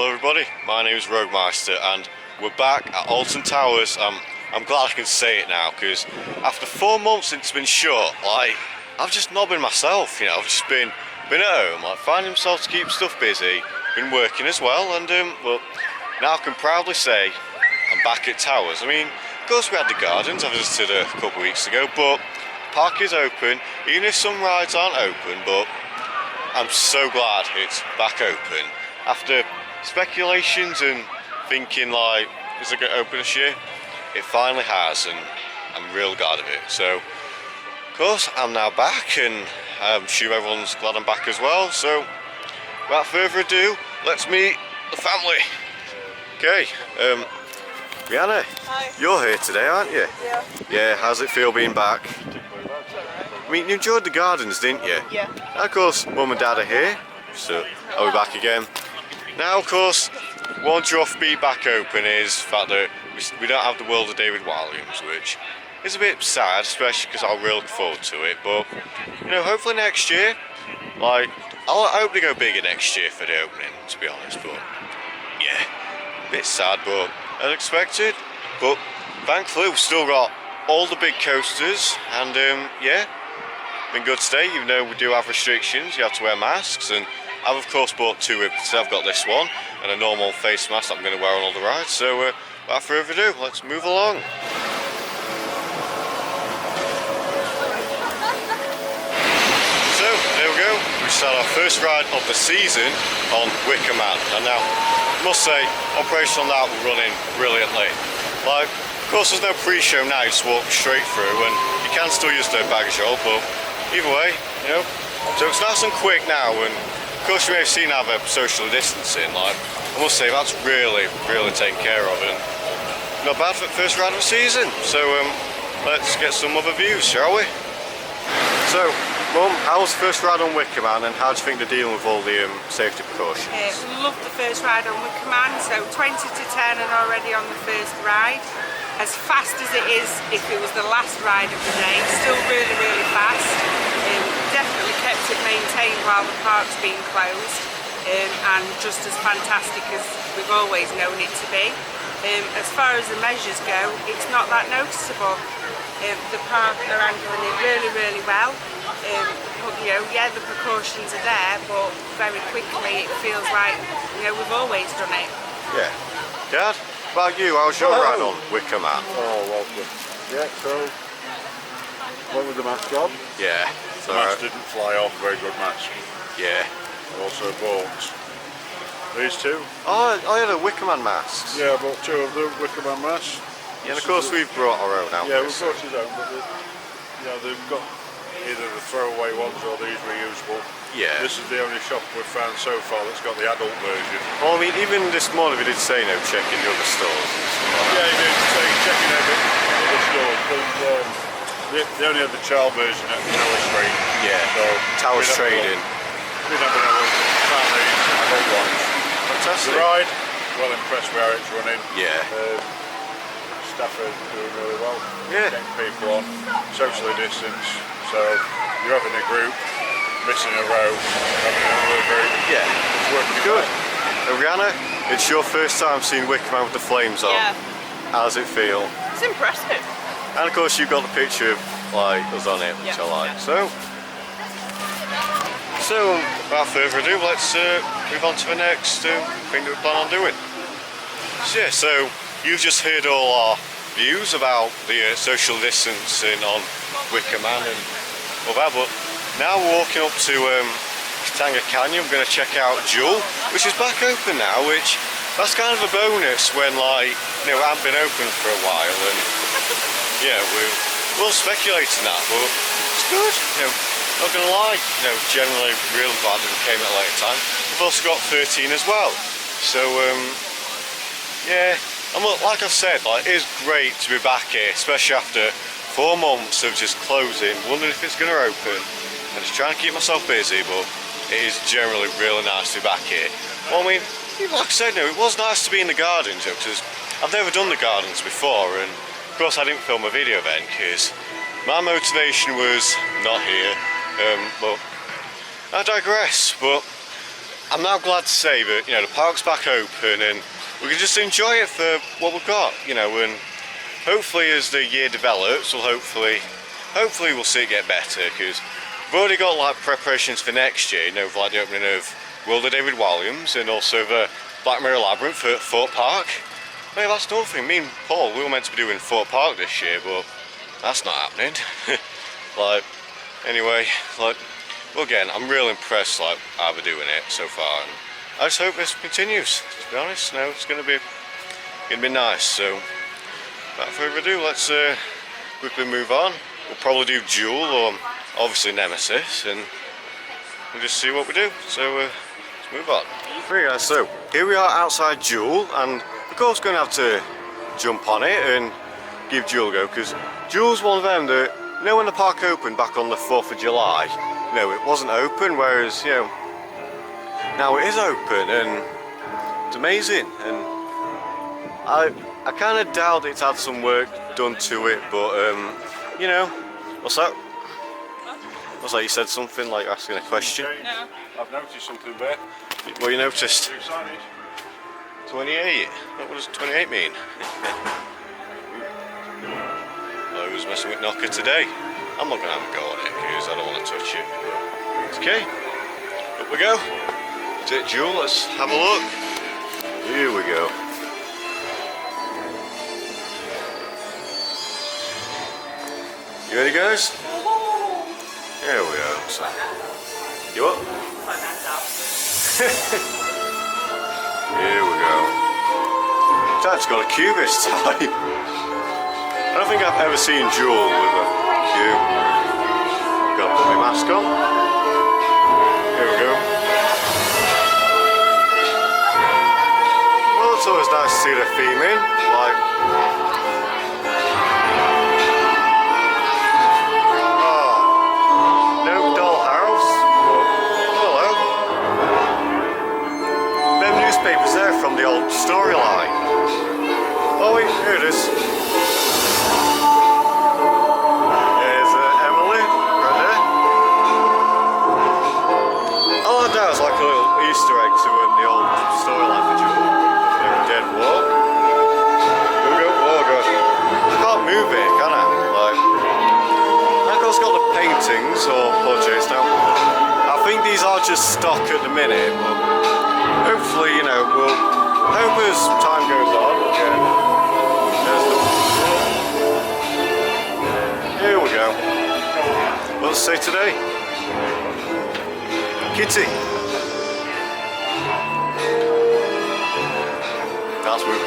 Hello everybody, my name is Roguemeister and we're back at Alton Towers. I'm glad I can say it now because after 4 months it's been shut, like, I've just not been myself, you know. I've just been at home, like, finding myself to keep stuff busy, been working as well, and well, now I can proudly say I'm back at Towers. I mean, of course we had the gardens I visited a couple of weeks ago, but the park is open, even if some rides aren't open, but I'm so glad it's back open. After speculations and thinking like, is it going to open this year? It finally has, and I'm real glad of it. So, of course, I'm now back, and I'm sure everyone's glad I'm back as well. So, without further ado, let's meet the family. Okay, Rhianna, hi. You're here today, aren't you? Yeah. Yeah, how's it feel being back? I mean, you enjoyed the gardens, didn't you? Yeah. And of course, Mum and Dad are here, so are we back again? Now, of course, one draw be back open is the fact that we don't have the World of David Walliams, which is a bit sad, especially because I really look forward to it. But, you know, hopefully next year, like, I hope they go bigger next year for the opening, to be honest. But, yeah, a bit sad, but as expected. But, thankfully, we've still got all the big coasters, and, yeah. Been good today, even though we do have restrictions. You have to wear masks, and I've of course bought two. I've got this one and a normal face mask that I'm going to wear on all the rides. So without further ado, let's move along. So there we go. We start our first ride of the season on Wicker Man, and now I must say, operation on that we're running brilliantly. Like, of course, there's no pre-show now. You just walk straight through, and you can still use the baggage hold, but either way, you know, so it's nice and quick now, and of course you may have seen how they're social distancing. Like, I must say that's really taken care of, and not bad for the first ride of the season. So let's get some other views, shall we? So, Mum, how was the first ride on Wicker Man, and how do you think they're dealing with all the safety precautions? Loved the first ride on Wicker Man, so 20 to 10 and already on the first ride. As fast as it is if it was the last ride of the day, still really fast. Definitely kept it maintained while the park's been closed, and just as fantastic as we've always known it to be. As far as the measures go, it's not that noticeable. The park are handling it really well. But, you know, yeah, the precautions are there, but very quickly it feels like, you know, we've always done it. Yeah. Dad? What about you? How's your ride on Wicker Man? Oh, well, yeah, so went with the mask on. Yeah. The mask didn't fly off, very good mask. Yeah. Also bought these two. Oh yeah, the Wicker Man masks. Yeah, I bought two of the Wicker Man masks. Yeah, and of course we've brought our own out. Yeah, we've brought our own, but they've got either the throwaway ones or these reusable. Yeah. This is the only shop we've found so far that's got the adult version. Well, I mean, even this morning we did say no checking the other stores. Yeah, you did say checking out the stores, but they only had the child version at Towers Street. Yeah. So Towers Trading. We never know what found these adult ones. Fantastic. The ride, well impressed with how it's running. Yeah. Staff are doing really well. Yeah. Getting people on, socially distanced. So you're having a group, missing a row, having another group. Yeah. It's working Good. well. So Rhianna, it's your first time seeing Wicker Man with the flames on. Yeah. How does it feel? It's impressive. And of course you've got the picture of like us on it, which I like. Yeah. So without further ado, let's move on to the next thing that we plan on doing. So, yeah, so you've just heard all our views about the social distancing on Wicker Man and all that, but now we're walking up to Katanga Canyon. We're going to check out Duel, which is back open now, which that's kind of a bonus when, like, you know, it hasn't been open for a while, and yeah, we'll speculate on that, but it's good, you know, not going to lie, you know, generally real glad that we came at a later time. We've also got 13 as well, so yeah, and look, like I said, like, it is great to be back here, especially after 4 months of just closing, wondering if it's going to open, and just trying to keep myself busy, but it is generally really nice to be back here. Well, I mean, like I said, no, it was nice to be in the gardens, because I've never done the gardens before, and of course I didn't film a video then, because my motivation was not here, but I digress. But I'm now glad to say that, you know, the park's back open and we can just enjoy it for what we've got, you know, and hopefully as the year develops, hopefully we'll see it get better, because we've already got like preparations for next year, you know, like the opening of World of David Walliams and also the Black Mirror Labyrinth at Fort Park. Hey, that's nothing. Me and Paul, we were meant to be doing Fort Park this year, but that's not happening. Like, anyway, like, well, again, I'm really impressed, like, how we're doing it so far, and I just hope this continues, to be honest. No, it's gonna be nice. So, without further ado, let's quickly move on. We'll probably do Duel or obviously Nemesis, and we'll just see what we do. So, let's move on. Right, guys, so here we are outside Duel, and of course, going to have to jump on it and give Duel a go, because Duel's one of them that, you know, when the park opened back on the 4th of July, you know, it wasn't open, whereas, you know, now it is open and it's amazing. And I kind of doubt it's had some work done to it, but you know, what's that? What's that? You said something like asking a question? No. I've noticed something there. What you noticed? New signage. 28. What does 28 mean? I was messing with Knocker today. I'm not going to have a go on it because I don't want to touch it. It's okay. Up we go. Take Duel, let's have a look. Here we go. You ready, guys? Here we go. So, you up? Here we go. Dad's got a cue this time. I don't think I've ever seen Duel with a cue. Gotta put my mask on. Here we go. Well, it's always nice to see the theme in. Like, oh, no dollhouse. But, hello. Them newspapers there from the old storyline. Oh wait, here it is. That was like a little Easter egg to the old storyline for Duel. Dead walk. Here we go. Oh god. I can't move it, can I? Like, I've also got the paintings or projects now. I think these are just stock at the minute, but hopefully, you know, we'll hope as time goes on. Yeah. Here we go. What's it say today? Kitty. That's moving.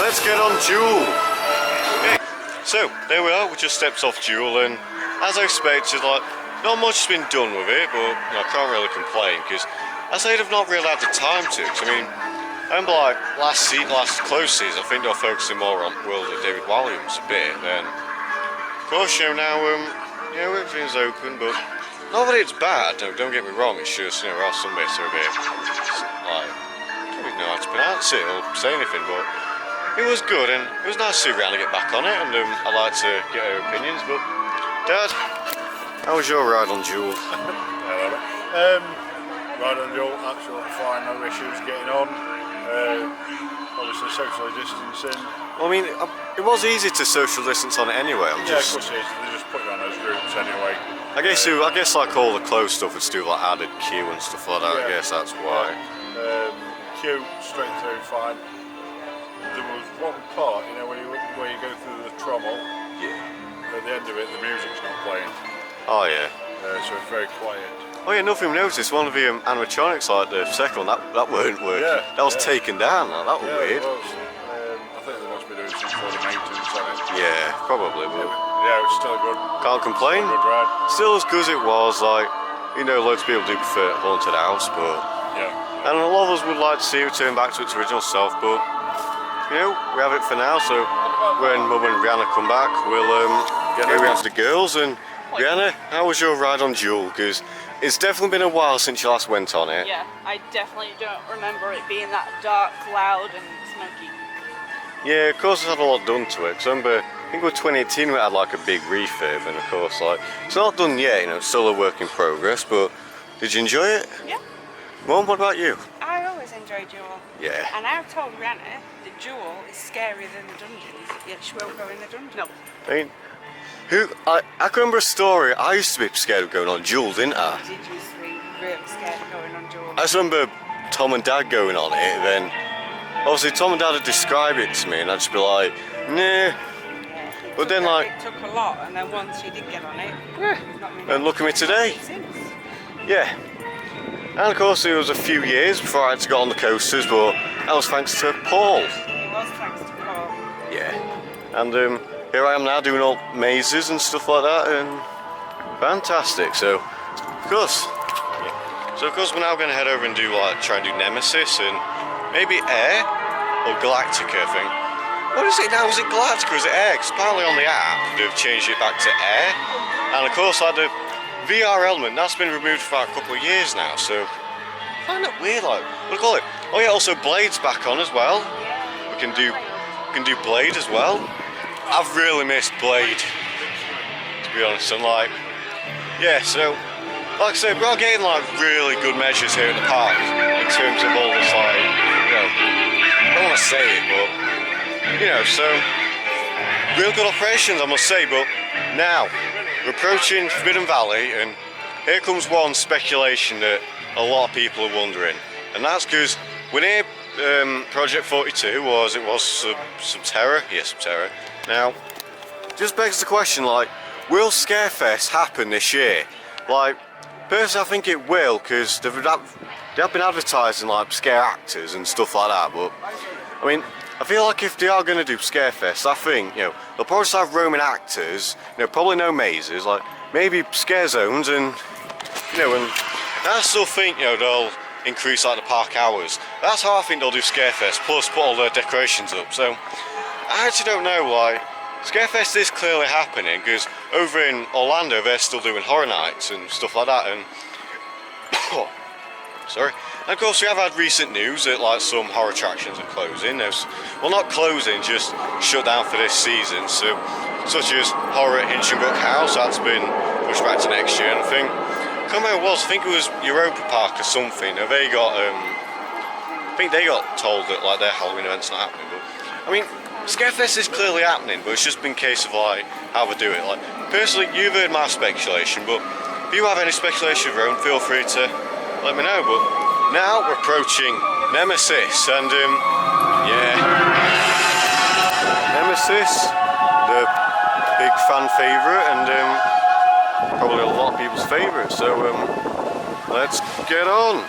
Let's get on Duel. Okay. So there we are. We just stepped off Duel, and as I expected, like, not much has been done with it, but you know, I can't really complain because I say I've not really had the time to. I mean, I remember like last close season, I think they're focusing more on World of David Walliams a bit. Then, of course, you know, now you know, everything's open, but not that it's bad. No, don't get me wrong. It's just, you know, our some bits are a bit like, I don't even know how to pronounce it or say anything, but it was good, and it was nice to see Rhianna get back on it, and I like to get her opinions. But Dad, how was your ride on Duel? Ride on Duel, absolutely fine. No issues getting on. Obviously socially distancing. Well, I mean, it was easy to social distance on it anyway. Yeah, of course it is. They just put you on those groups anyway. I guess like all the close stuff would do like added queue and stuff like that. Yeah. I guess that's why. Queue straight through fine. There was one part, you know, where you go through the trommel. Yeah. At the end of it, the music's not playing. Oh yeah. So it's very quiet. Oh yeah, nothing noticed. One of the animatronics, like the second one, that weren't working. Yeah, that was taken down. Like, that was weird. It was. I think they must be doing some sort of maintenance on it. Yeah, probably. But yeah, it's still good. Can't complain. Good ride. Still as good as it was. Like, you know, loads of people do prefer Haunted House, but yeah. And a lot of us would like to see it return back to its original self. But you know, we have it for now. So when Mum and Rhianna come back, we'll get around to the girls. And Rhianna, how was your ride on Duel? Because it's definitely been a while since you last went on it. Yeah, I definitely don't remember it being that dark, loud and smoky. Yeah, of course it's had a lot done to it. 'Cause I remember, I think it was 2018 we had like a big refurb, and of course like it's not done yet, you know, it's still a work in progress. But did you enjoy it? Yeah. Mum, what about you? I always enjoy Duel. Yeah. And I've told Rhianna that Duel is scarier than the dungeons, yet she won't go in the dungeon. No. I mean, I can remember a story. I used to be scared of going on Duel, didn't I? Did you sleep really scared of going on Duel? I just remember Tom and Dad going on it, then obviously Tom and Dad would describe it to me and I'd just be like, nah. Yeah, But then like, it took a lot, and then once you did get on it, we've not been and look at me today. since. Yeah. And of course it was a few years before I had to go on the coasters, but that was thanks to Paul. It was thanks to Paul. Yeah. And here I am now doing all mazes and stuff like that, and fantastic. So of course we're now going to head over and do like try and do Nemesis and maybe Air or Galactica, I think. What is it now? Is it Galactica or is it Air? Because apparently on the app they've changed it back to Air. And of course like the VR element, that's been removed for about a couple of years now, so I find it weird, like, what do you call it? Oh yeah, also Blade's back on as well. We can do Blade as well. I've really missed Blade, to be honest, and like, yeah, so like I said, we're all getting like really good measures here at the park in terms of all this, like, you know, I don't want to say it, but you know, so real good operations, I must say. But now we're approaching Forbidden Valley, and here comes one speculation that a lot of people are wondering, and that's because when near Project 42 was Subterra? Yeah, Subterra. Now, just begs the question, like, will Scarefest happen this year? Like, personally I think it will, because they have been advertising like scare actors and stuff like that, but I mean, I feel like if they are going to do Scarefest, I think, you know, they'll probably have roaming actors, you know, probably no mazes, like maybe scare zones, and you know, and I still think, you know, they'll increase like the park hours. That's how I think they'll do Scarefest, plus put all their decorations up. So I actually don't know why. Scarefest is clearly happening because over in Orlando they're still doing Horror Nights and stuff like that, and sorry. And of course we have had recent news that like some horror attractions are closing. Well, not closing, just shut down for this season. So, such as Horror at Hinchinbrook House, that's been pushed back to next year. And I think, I can't remember what it was. I think it was Europa Park or something. Now they got, I think they got told that like their Halloween event's not happening. But I mean, Scarefest is clearly happening, but it's just been a case of like how they do it. Like personally, you've heard my speculation, but if you have any speculation of your own, feel free to let me know. But now we're approaching Nemesis, and yeah, Nemesis, the big fan favourite, and probably a lot of people's favourite. So let's get on.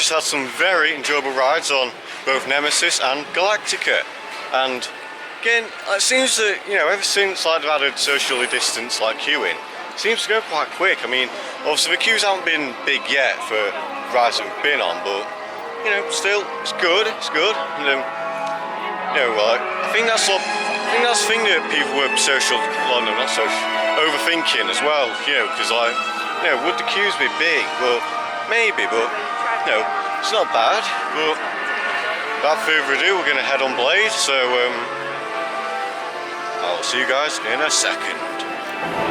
Had some very enjoyable rides on both Nemesis and Galactica, and again it seems that, you know, ever since like they've added socially distanced like queuing, it seems to go quite quick. I mean, obviously the queues haven't been big yet for rides that we've been on, but you know, still it's good. And, you know, I think that's the thing that people were overthinking as well, you know, because like, you know, would the queues be big? Well, maybe, but no, it's not bad. But without further ado, we're going to head on Blade. So I'll see you guys in a second.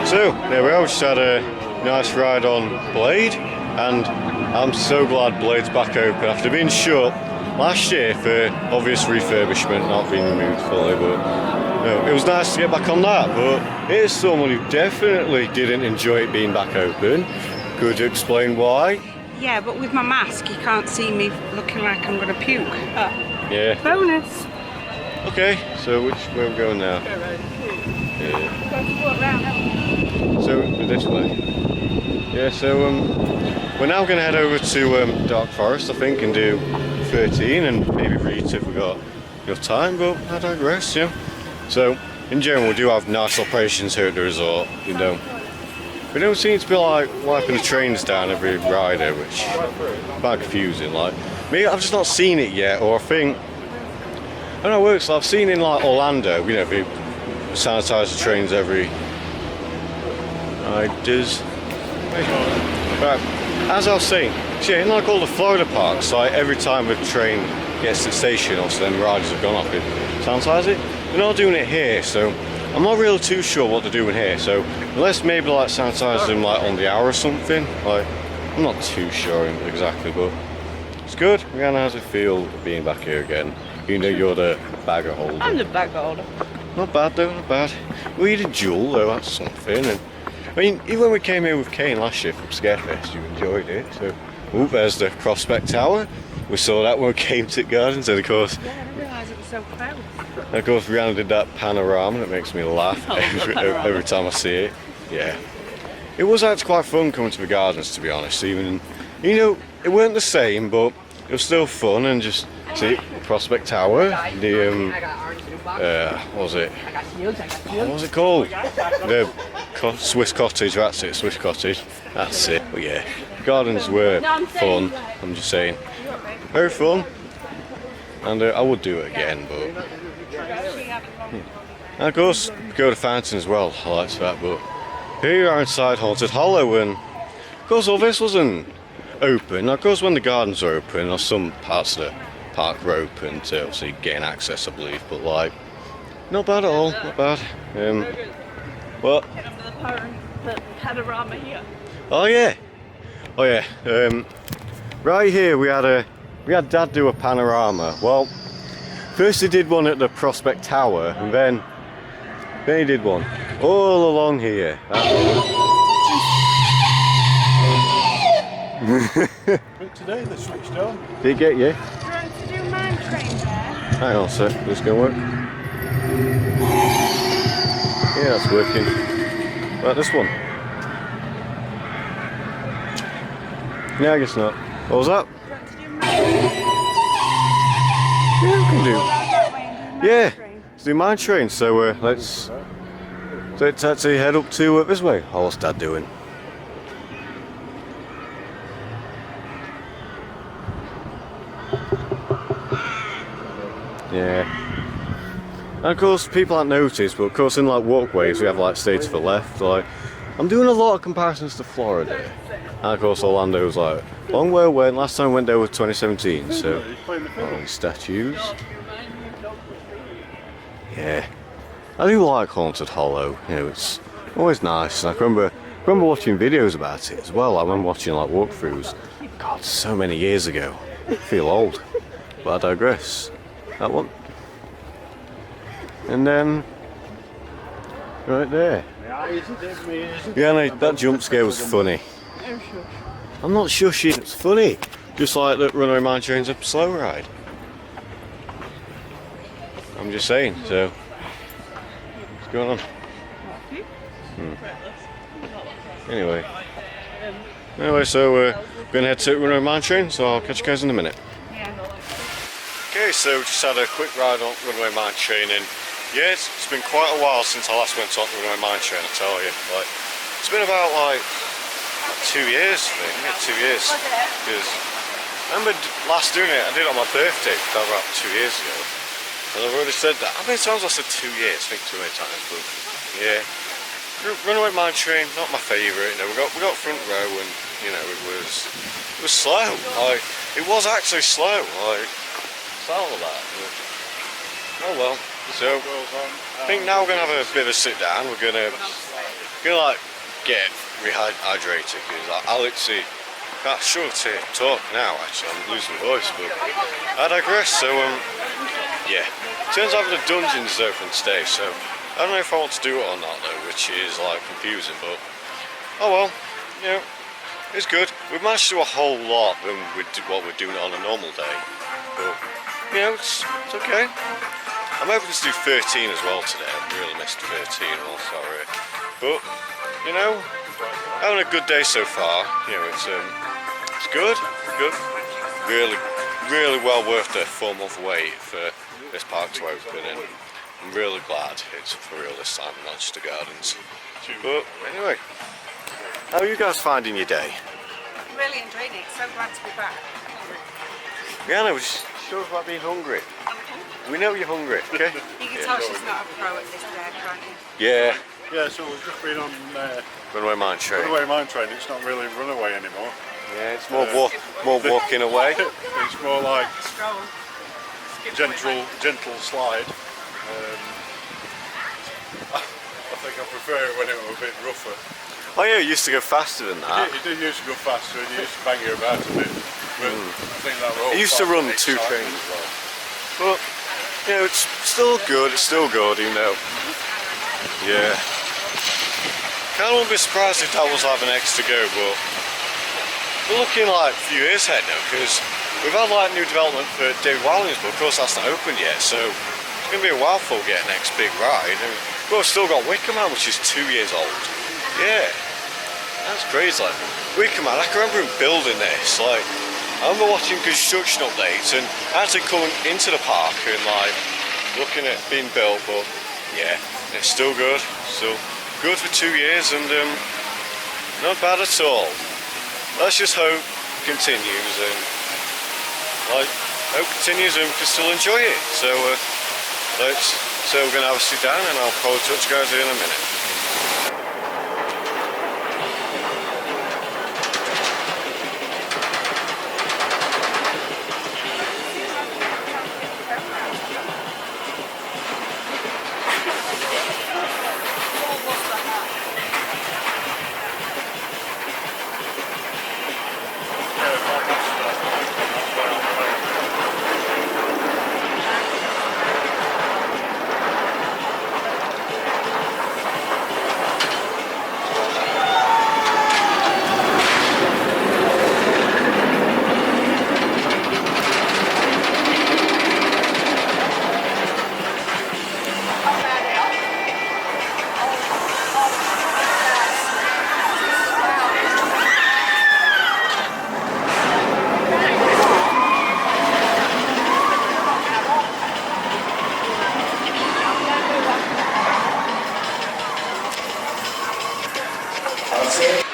So there we are, we just had a nice ride on Blade, and I'm so glad Blade's back open after being shut last year for obvious refurbishment, not being removed fully, but no, it was nice to get back on that. But here's someone who definitely didn't enjoy it being back open. Could you explain why? Yeah, but with my mask, you can't see me looking like I'm going to puke. Yeah. Bonus. Okay, so which way are we going now? Yeah. So this way. Yeah, so we're now going to head over to Dark Forest, I think, and do 13 and maybe read if we got enough time, but I digress, yeah. So in general we do have nice operations here at the resort, you know. We don't seem to be like wiping the trains down every rider, which is quite confusing. Like, maybe I've just not seen it yet, or I think, I don't know how it works. I've seen in like Orlando, you know, they sanitize the trains every riders. Right, as I was saying, yeah, in like all the Florida parks, like every time a train gets to the station, also then riders have gone off it, sanitize it. They're not doing it here, so I'm not really too sure what they're doing here. So unless maybe like sanitize them like on the hour or something, like I'm not too sure exactly, but it's good. Rhianna, how's it feel being back here again? You know you're the bagger holder. I'm the bag holder. Not bad though, not bad. We did Duel though, that's something. And I mean, even when we came here with Kane last year from Scarefest, you enjoyed it. So, oh, there's the Prospect Tower. We saw that when we came to Gardens, and of course. Yeah, I didn't realise it was so close. Of course, Rhianna did that panorama that makes me laugh every time I see it. Yeah, it was actually quite fun coming to the Gardens, to be honest. Even, you know, it weren't the same, but it was still fun, and just see Prospect Tower, the what was it? What was it called? The Swiss Cottage. That's it, Swiss Cottage. That's it. But yeah, Gardens were fun. I'm just saying, very fun, and I would do it again, but. And of course, go to Fountain as well. I liked that, but here you are inside Haunted Hollow, and of course all this wasn't open. Now, of course, when the gardens are open, or some parts of the park were open to obviously gain access, I believe, but like, not bad at all, not bad. What? The panorama here. Oh yeah, oh yeah. Right here we had Dad do a panorama. Well, first he did one at the Prospect Tower, and then he did one all along here. But today they switched on. Did it get you? Do you want to do mine train there? Hang on a sec, this gonna work? Yeah, that's working. Right, this one. Yeah, I guess not. What was that? Do you want to do mine? Yeah, we can do. That way and do mine Yeah, train. let's do mine train. So let's actually head up to this way. Oh, what's Dad doing? Yeah. And of course, people haven't noticed, but of course, in like walkways, we have like states for left. Like, I'm doing a lot of comparisons to Florida. And of course, Orlando's like long way away. And last time I went there was 2017. So, oh, these statues. Yeah, I do like Haunted Hollow. You know, it's always nice. And I remember watching videos about it as well. I remember watching like walkthroughs. God, so many years ago. I feel old, but I digress. That one. And then right there. Yeah, no, that jump scare was funny. I'm not shushing, it's funny. Just like that Runaway Mine Train's a slow ride. I'm just saying, so what's going on? Anyway, so we're gonna head to Runaway Mine Train, so I'll catch you guys in a minute. Okay, so just had a quick ride on Runaway Mine Train, and yeah, it's been quite a while since I last went on Runaway Mine Train, I tell you. Like, it's been about like 2 years, I think. Yeah, 2 years. Because I remember last doing it, I did it on my birthday, that was about 2 years ago. And I've already said that. How many times I said 2 years? I think too many times, but yeah. Runaway Mine Train, not my favourite. You know, we got front row, and you know it was slow. Like, it was actually slow. Like, it's all of that. But, oh well. So I think now we're gonna have a bit of a sit down. We're gonna like get rehydrated because I literally can't struggle to talk now. Actually, I'm losing my voice, but I digress. So yeah, turns out the dungeon's open today, so I don't know if I want to do it or not though, which is like confusing. But oh well, you know, it's good. We've managed to do a whole lot than what we're doing on a normal day, but you know, it's okay. I'm hoping to do 13 as well today. I really missed 13, I'm sorry. But, you know, having a good day so far. You know, it's good. Really well worth the 4-month wait for this park to open, and I'm really glad it's for real this time, not just the gardens. But anyway, how are you guys finding your day? Really enjoyed it. So glad to be back. Rhianna was sure about being hungry. We know you're hungry, okay? You can tell she's not a pro at this day, can't you? Yeah. Yeah, so we've just been on Runaway Mine Train. Runaway Mine Train. It's not really Runaway anymore. Yeah, it's more walking away. It's more like Stroll. gentle slide. I think I prefer it when it was a bit rougher. Oh yeah, it used to go faster than that. It did used to go faster and you used to bang you about a bit. But I think that It used to run 2 trains as well. But, you know, it's still good, even though, yeah. Kind of wouldn't be surprised if that was like the next to go, but we're looking like a few years ahead now, because we've had like new development for David Walliams, but of course that's not open yet, so it's going to be a while before we get next big ride. And we've still got Wicker Man, which is 2 years old. Yeah, that's crazy. Like, Wicker Man, I can remember him building this, like, I remember watching construction updates and actually coming into the park and like looking at being built, but yeah, it's still good. Still good for 2 years and not bad at all. Let's just hope it continues and like hope it continues and we can still enjoy it. So we're gonna have a sit down and I'll probably touch you guys in a minute.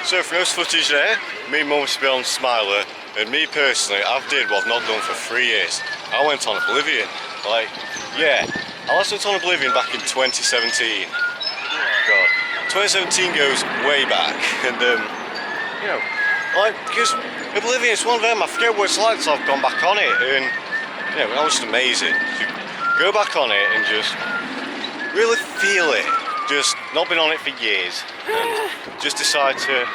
So for those footage there, me and Mum used to be on Smiler, and me personally, I've did what I've not done for 3 years. I went on Oblivion. Like, yeah, I last went on Oblivion back in 2017. God, 2017 goes way back, and you know, like, because Oblivion is one of them, I forget what it's like since I've gone back on it, and you know, that was just amazing. You go back on it and just really feel it. Just not been on it for years, and just decide to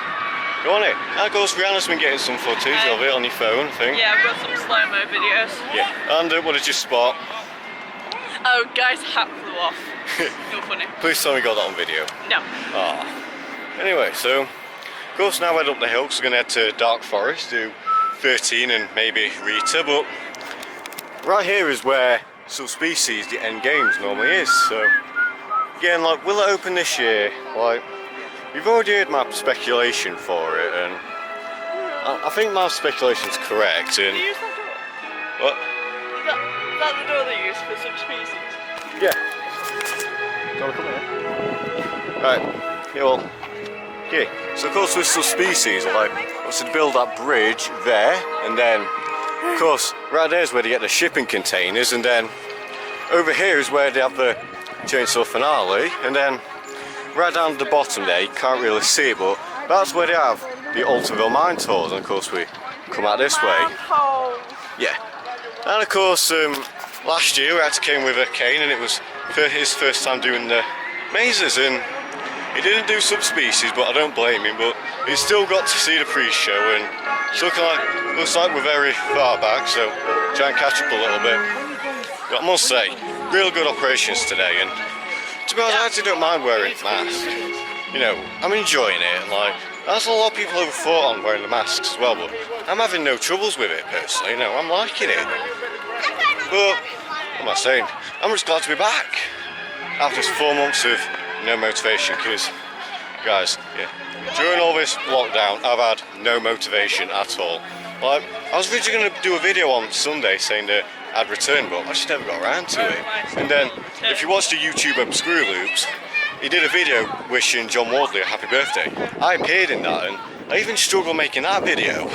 go on it. And of course, Rhianna's been getting some footage of it on your phone, I think. Yeah, I've got some slow-mo videos. Yeah, and what did you spot? Oh, guy's hat flew off. Not funny. Please tell me you got that on video. No. Ah. Anyway, so of course now we're up the hill, so we're going to head to Dark Forest, do 13 and maybe Rita, but right here is where Subspecies, the end games, normally is. So again, like, will it open this year? Like, you've already heard my speculation for it, and I think my speculation's correct. And Do you use that door? what? Is that the door they use for Subspecies? Yeah. Do you want to come in? Right. Yeah. Well. Okay. So of course with Subspecies, like, was to build that bridge there, and then of course right there is where they get the shipping containers, and then over here is where they have the chainsaw finale, and then right down at the bottom there, you can't really see it, but that's where they have the Altonville mine tours, and of course we come out this way. Manhole. Yeah. And of course last year we actually came with a cane, and it was for his first time doing the mazes, and he didn't do subspecies, but I don't blame him. But he's still got to see the pre-show, and looks like we're very far back, so try and catch up a little bit. But I must say, real good operations today, and to be honest, I actually don't mind wearing a mask. You know, I'm enjoying it. Like, that's a lot of people overthought on wearing the masks as well, but I'm having no troubles with it personally. You know, I'm liking it. But what am I saying? I'm just glad to be back after 4 months of no motivation, because guys, yeah, during all this lockdown I've had no motivation at all. Like, I was originally going to do a video on Sunday saying that I'd return, but I just never got around to it. And then if you watch the YouTuber Screw Loops, he did a video wishing John Wardley a happy birthday. I appeared in that, and I even struggled making that video,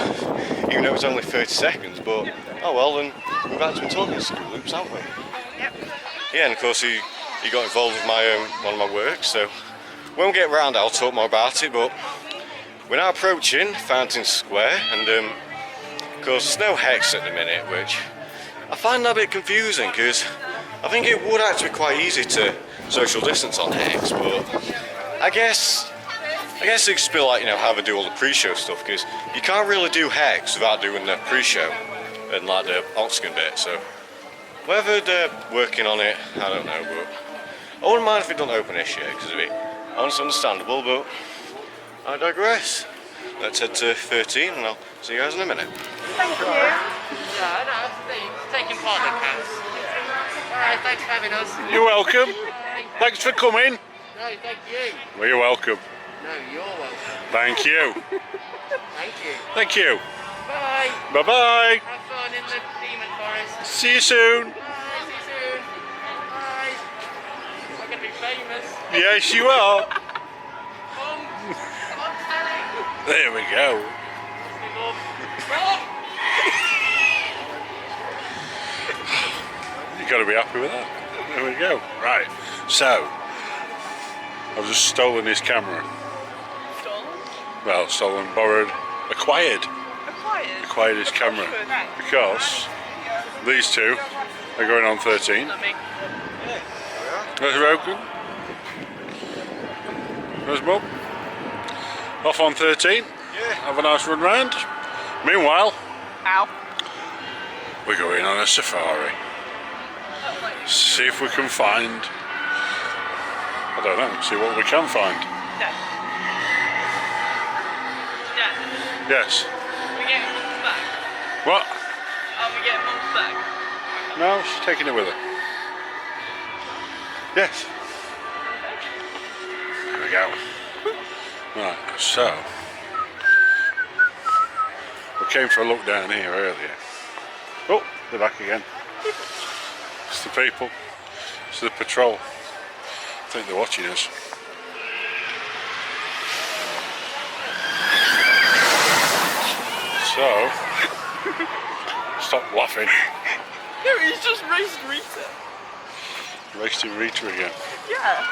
even though it was only 30 seconds, but oh well, then we've actually been talking Screw Loops, haven't we? Yep. Yeah, and of course he got involved with my one of my works, so when we get round I'll talk more about it. But we're now approaching Fountain Square, and of course there's no hex at the minute, which I find that a bit confusing, because I think it would actually be quite easy to social distance on hex, but I guess it could still, like, you know, have to do all the pre-show stuff, because you can't really do hex without doing the pre-show and like the Octagon bit. So whether they're working on it, I don't know, but I wouldn't mind if it don't open this year, because it'd be honestly understandable, but I digress. Let's head to 13 and I'll see you guys in a minute. Thank you. Yeah, no, taking part in the cats. Alright, thanks for having us. You're welcome. Thanks for coming. No, thank you. Well, you're welcome. No, you're welcome. Thank you. Thank you. Thank you. Bye. Bye-bye. Have fun in the demon forest. See you soon. Bye, see you soon. Bye. I'm gonna be famous. Yes, you are. Come on, telly. There we go. You got to be happy with that. There we go. Right. So, I've just stolen his camera. Stolen? Well, stolen, borrowed, acquired Acquired? his camera, because these two are going on 13. Not me. There's Rogan. There's Mum. Off on 13. Yeah. Have a nice run round. Meanwhile, Ow. we're going on a safari. See if we can find, I don't know, see what we can find. Dad. Dad. Yes. We getting Mum's bag? What? Are we getting Mum's bag? No, she's taking it with her. Yes. There we go. Right, so we came for a look down here earlier. Oh, they're back again. It's the people. It's the patrol. I think they're watching us. So, stop laughing. No, he's just raced Rita. Raced in Rita again. Yeah.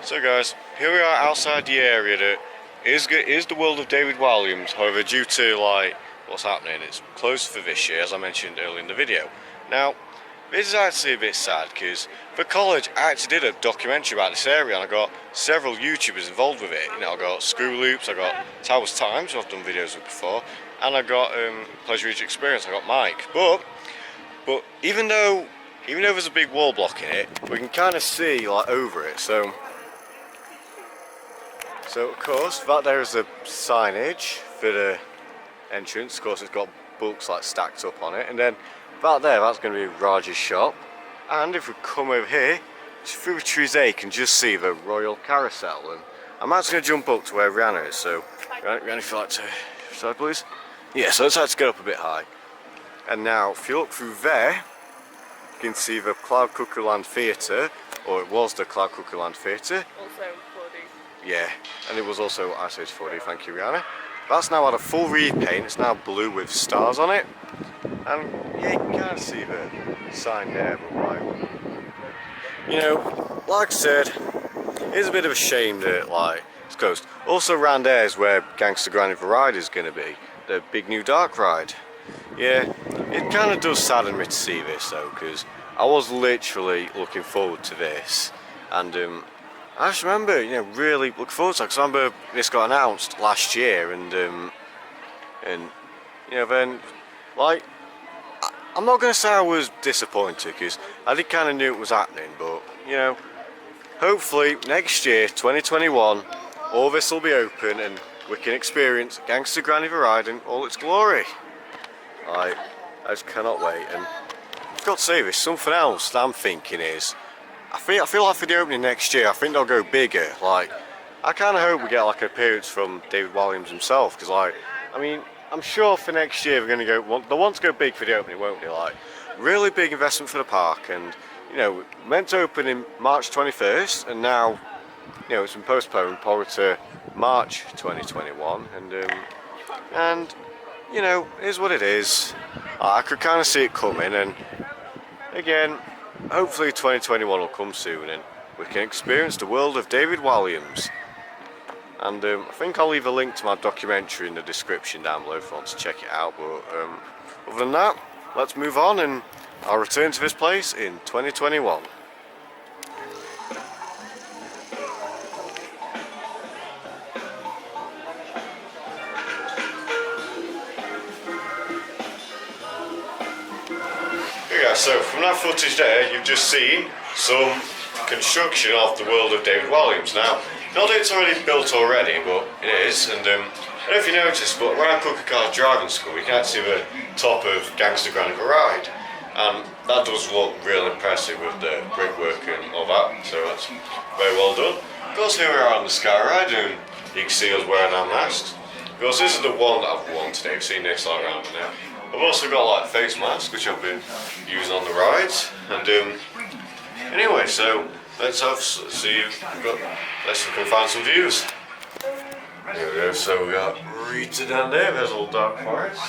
So guys, here we are outside the area that is the World of David Walliams. However, due to like what's happening, it's closed for this year, as I mentioned earlier in the video. Now, this is actually a bit sad, because for college I actually did a documentary about this area, and I got several YouTubers involved with it. You know, I got Screw Loops, I got Towers Times, who I've done videos with before, and I got Pleasure Each Experience, I got Mike. But even though there's a big wall blocking it, we can kind of see like over it. So of course, that there is the signage for the entrance. Of course, it's got books like stacked up on it, and then that there, that's going to be Raj's shop. And if we come over here, through the trees there, you can just see the Royal Carousel. And I'm actually going to jump up to where Rhianna is. So, Rhianna, if you'd like to side, please. Yeah, so let's have to get up a bit high. And now, if you look through there, you can see the Cloud Cuckoo Land Theatre, or it was the Cloud Cuckoo Land Theatre. Also 4D. Yeah, and it was also Ice Age 4D, thank you Rhianna. That's now had a full repaint, it's now blue with stars on it. And yeah, you can kind of see the sign there, but like, you know, like I said, it's a bit of a shame that like it's closed. Also around there is where Gangster Granny the Ride is going to be, the big new dark ride. Yeah, it kind of does sadden me to see this though, because I was literally looking forward to this, and I just remember, you know, really looking forward to it, because I remember this got announced last year, and you know, then like, I'm not going to say I was disappointed, because I did kind of knew it was happening, but you know, hopefully next year, 2021, all this will be open and we can experience Gangster Granny the Ride in all its glory. I just cannot wait. And I've got to say this, something else that I'm thinking is, I feel like for the opening next year, I think they'll go bigger. Like, I kind of hope we get like an appearance from David Walliams himself, because like, I mean, I'm sure for next year they're going to go, they want to go big for the opening, won't they? Like, really big investment for the park, and you know, meant to open in March 21st, and now, you know, it's been postponed probably to March 2021, and you know, it is what it is. I could kind of see it coming, and again, hopefully 2021 will come soon and we can experience the world of David Walliams. And I think I'll leave a link to my documentary in the description down below if you want to check it out. But other than that, let's move on, and I'll return to this place in 2021. So from that footage there, you've just seen some construction of the world of David Walliams. Now, not that it's already built already, but it is. And I don't know if you noticed, but when I Cooker Car's driving school, you can see the top of Gangster Granny the Ride, and that does look real impressive with the brickwork and all that. So that's very well done. Of course, here we are on the Sky Ride, and you can see us wearing our masks. Of course, this is the one that I've worn today. You've seen this all around now. I've also got like face masks, which I've been using on the rides, and anyway, so let's see. Let's look and find some views. There we go. So we got Rita down there. There's a little dark forest.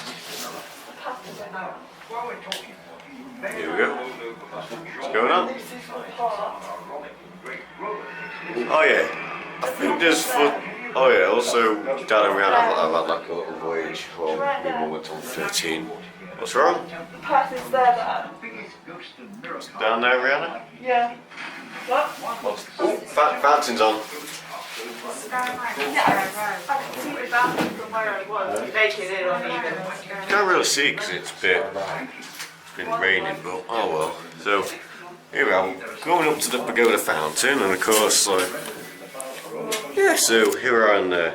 Here we go. What's going on? Oh yeah, I think there's foot. Oh yeah, also down in Rhianna I've had like a little voyage. Well, my mum went on 13. What's wrong? The path is there. Down there, Rhianna? Yeah. What? Oh, fountain's on. I can see the bathroom from where I was. Make it in uneven. Can't really see because it's been raining, but oh well. So here we are, going up to the pagoda fountain, and of course, like, yeah. So here we are in the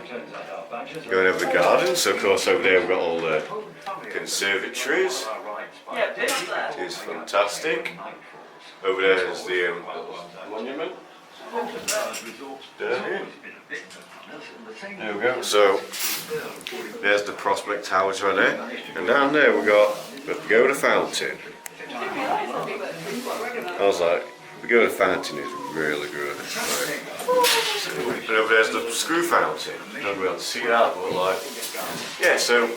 going over the garden. So of course over there we've got all the conservatories. It is fantastic. Over there is the monument. Down here. There we go. So there's the Prospect Towers right there, and down there we got the pagoda fountain. I was like, the pagoda fountain is really good. Right. And over there's the screw fountain. You don't be able to see that, but like, yeah. So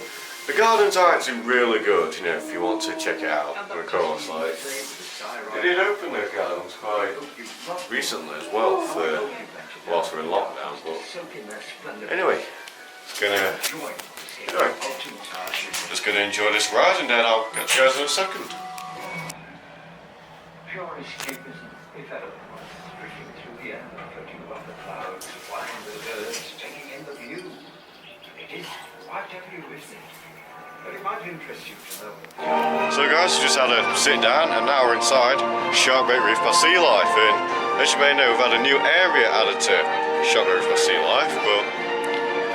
the gardens are actually really good. You know, if you want to check it out. And of course, like, they did open their gardens quite recently as well for whilst we're in lockdown. But anyway, just gonna enjoy this ride, and then I'll catch you guys in a second. Pure escapism, if ever there was, drifting through the air, floating above the clouds, flying with the birds, taking in the view. It is whatever you wish it. But it might interest you to know. So guys, we just had a sit down, and now we're inside Sharkbait Reef by Sea Life, and as you may know, we've had a new area added to Sharkbait Reef by Sea Life, but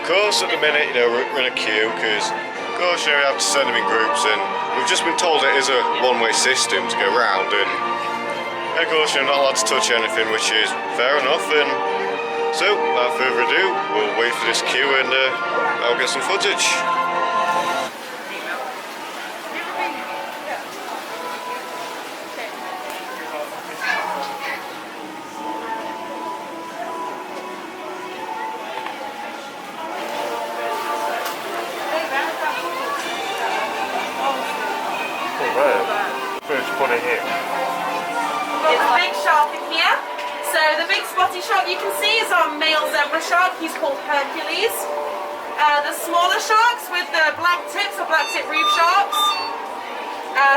of course at the minute, you know, we're in a queue because of course, you know, we have to send them in groups, and we've just been told it is a one-way system to go round, and of course you're not allowed to touch anything, which is fair enough. And so without further ado, we'll wait for this queue, and I'll get some footage. over here. There's a big shark in here. So the big spotty shark you can see is our male zebra shark. He's called Hercules. The smaller sharks with the black tips are black tip reef sharks.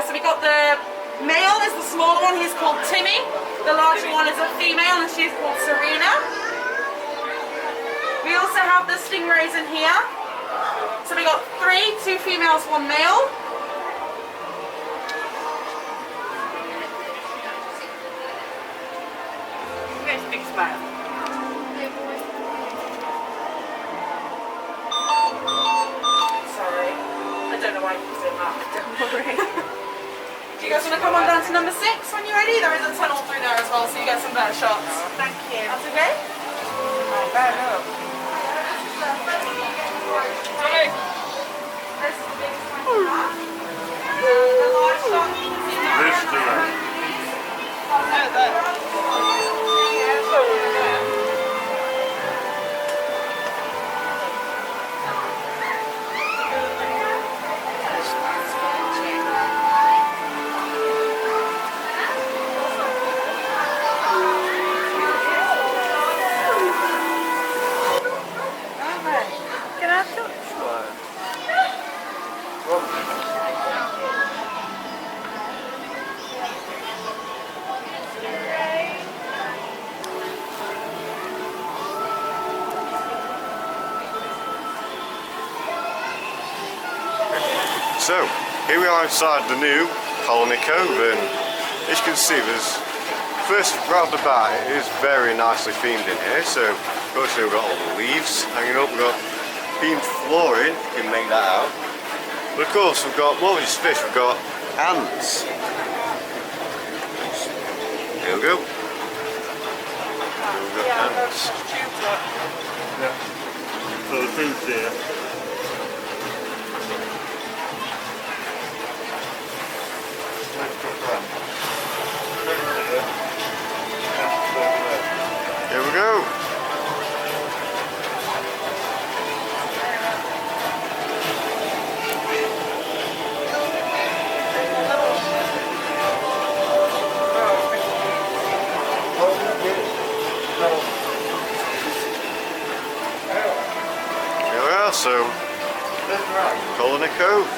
So we got the male is the smaller one. He's called Timmy. The larger one is a female and she's called Serena. We also have the stingrays in here. So we got 3, 2 females, 1 male. There's a big smile. Sorry, I don't know why you did that. Don't worry. Do you guys want to come on down to number 6 when you're ready? There is a tunnel through there as well, so you get some better shots. Thank you. That's okay? Oh, bear up. This is the biggest one you have. The large shark you can see now. This direction. Can I touch one? So, here we are inside the new Colony Cove, and as you can see, there's first round the back, it is very nicely themed in here. So, of course, we've got all the leaves hanging up, we've got themed flooring, if you can make that out. But of course, we've got more than just fish, we've got ants. Here we go. Here we've got ants. Yeah. So the food's here. Here we go. Here we are, so Colony Cove.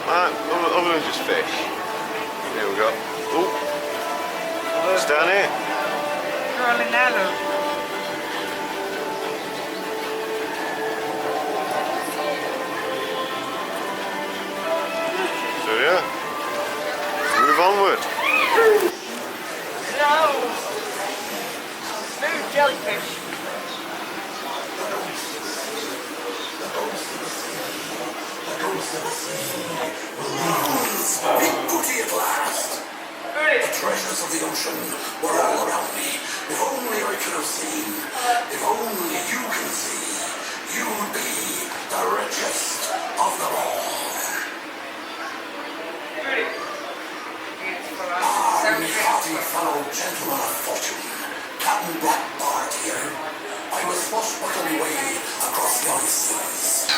Right, other than just fish. Here we go. Oh, it's down here. Rolling there, look. So yeah, let's move onward. No! Smooth jellyfish. Big booty at last. The treasures of the ocean were all around me. If only I could have seen. If only you can see. You'd be the richest of them all. Ah, me hearty fellow gentleman of fortune. Captain Blackbart here. I was swashbuckling away across the ice seas.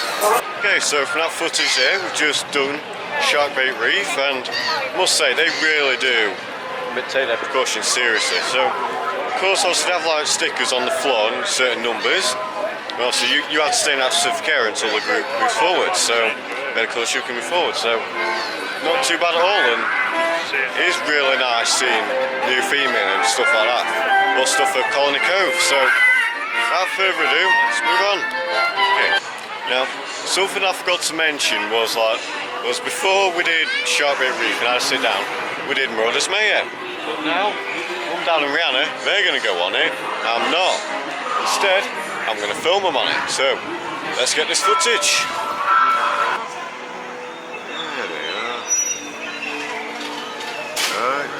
Okay, so from that footage there, we've just done Sharkbait Reef, and I must say they really do take their precautions seriously. So, of course, obviously they have like stickers on the floor in certain numbers. And also, you have to stay in that specific area until the group moves forward. So, then of course you can move forward. So, not too bad at all, and it is really nice seeing new theming and stuff like that. Or stuff for Colony Cove. So, without further ado, let's move on. Okay. Now, something I forgot to mention was before we did Sharkbait Reef and I had to sit down, we did Marauders Mayhem. But now, Mum, Dad and Rhianna, they're going to go on it. I'm not. Instead, I'm going to film them on it. So, let's get this footage. There we are. Right.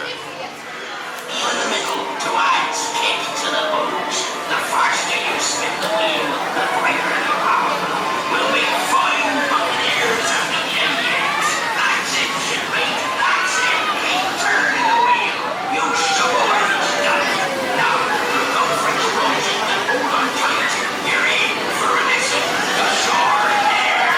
To ice, kick to the bones. The faster you spin the wheel, the greater your power. We'll be fine buccaneers of the Indians. That's it, shipmate. That's it. Keep turning the wheel. You show away the stuff. Now, look out for the road and hold on tight. You're in for a listen. The shore there.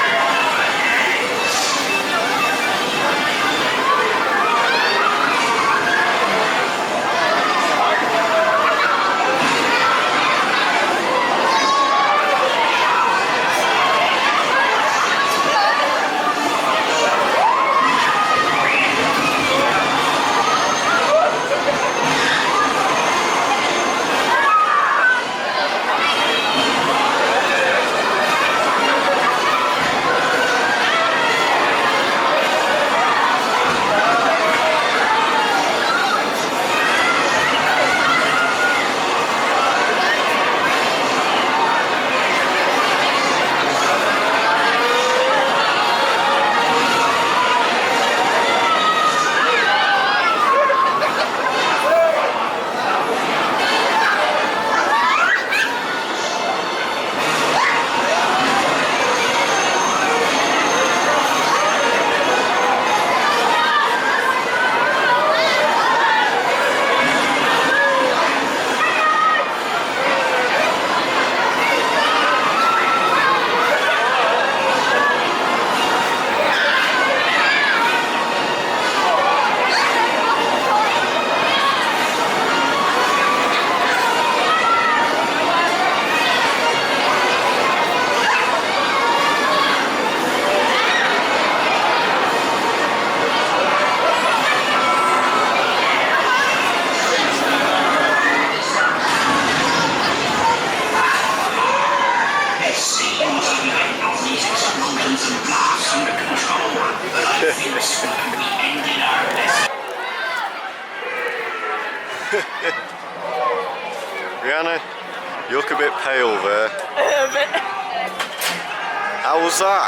Rhianna, you look a bit pale there. A bit. How was that?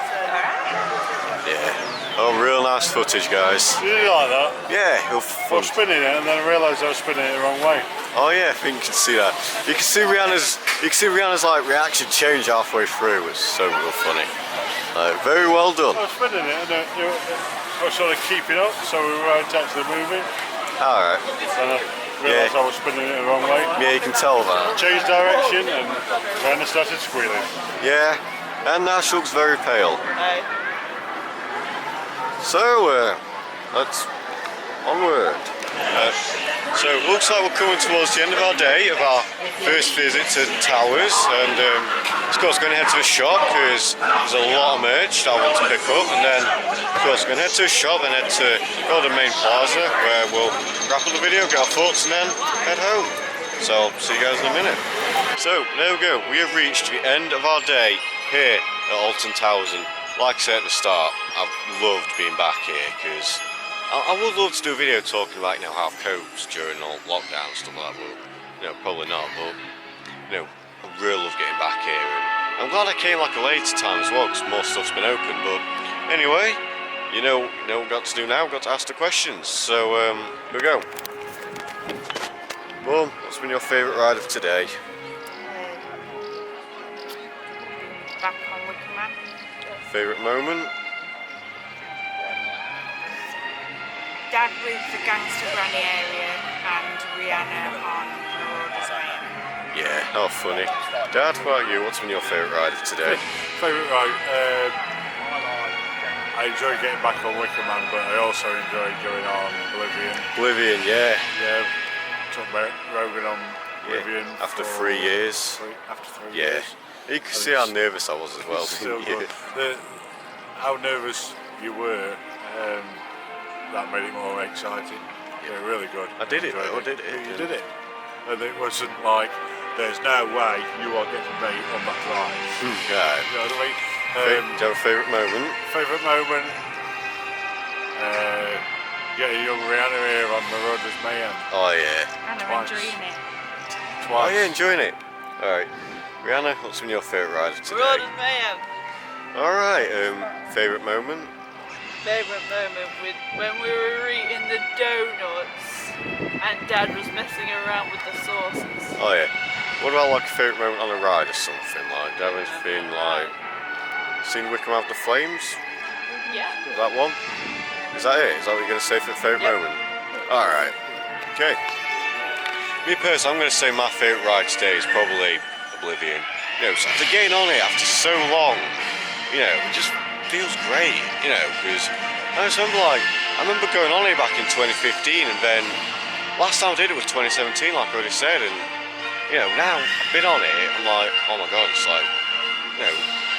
Yeah. Oh, real nice footage, guys. Did you like that? Yeah, it was I fun. was spinning it and then I realised I was spinning it the wrong way. Oh yeah, I think you can see that. You can see Rhianna's like reaction change halfway through. It's so real funny. Very well done. I was spinning it and I was sort of keeping up, so we weren't actually moving. Alright. And I realised I was spinning it the wrong way. Yeah, you can tell that. Changed direction and then I started squealing. Yeah, and now she looks very pale. So, let's onward. So it looks like we're coming towards the end of our day of our first visit to the towers, and of course going to head to the shop because there's a lot of merch that I want to pick up, and then of course going to head to the shop and head to the main plaza where we'll wrap up the video, get our thoughts, and then head home. So I'll see you guys in a minute. So there we go, we have reached the end of our day here at Alton Towers, and like I said at the start, I've loved being back here because I would love to do a video talking about how Coves during all lockdown and stuff like that, but probably not. But I really love getting back here, and I'm glad I came like a later time as well because more stuff's been open. But anyway, what we've got to do now? We've got to ask the questions. So here we go. Mum, what's been your favourite ride of today? Back on Wicker Man. Favourite moment? Dad with the gangster granny area and Rhianna on Marauders Mayhem. Yeah, how funny. Dad, what about you? What's been your favourite ride of today? Favourite ride? I enjoy getting back on Wicker Man, but I also enjoy going on Oblivion. Oblivion, yeah. Yeah, took Rogan on Oblivion. Yeah. After 3 years. After 3 Yeah. years. You can see how nervous I was as well. Still didn't good. How nervous you were, that made it more exciting. Yeah, really good. I did it Enjoyed though, I did it. You did it. And it wasn't like, there's no way you are getting me on that ride. Yeah. You know what I mean? Do you have a favourite moment? Favourite moment? Getting young Rhianna here on Marauders Mayhem. Oh yeah. And I'm Twice. enjoying it. Oh Twice. yeah, enjoying it. Alright. Rhianna, what's been your favourite ride of today? Marauders Mayhem. Alright, favourite moment? Favourite moment with when we were eating the donuts and Dad was messing around with the sauces. Oh yeah. What about like a favourite moment on a ride or something? Like, do you have anything like seen Wicker Man with the Flames? Yeah. That one? Is that it? Is that what you're going to say for the favourite moment? Alright. Okay. Me personally, I'm going to say my favourite ride today is probably Oblivion. So after getting on it after so long, it just feels great, because I remember going on it back in 2015, and then last time I did it was 2017, like I already said, and now I've been on it, I'm like, oh my god, it's like, I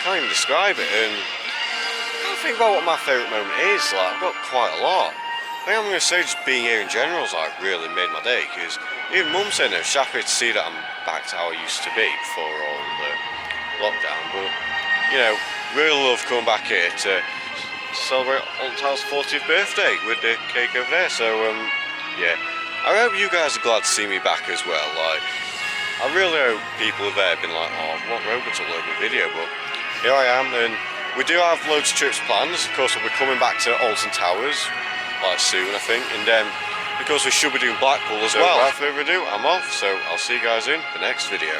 can't even describe it, and I can't think about what my favourite moment is. Like, I've got quite a lot. I think I'm going to say just being here in general has like really made my day, because even Mum said she's happy to see that I'm back to how I used to be before all the lockdown, but really love coming back here to celebrate Alton Towers' 40th birthday with the cake over there. So yeah, I hope you guys are glad to see me back as well. Like, I really hope people have there been like, oh, I want Rogan to upload a video, but here I am, and we do have loads of trips planned. Of course, we'll be coming back to Alton Towers like soon, I think, and then because we should be doing Blackpool as well. Without further ado, I'm off, so I'll see you guys in the next video.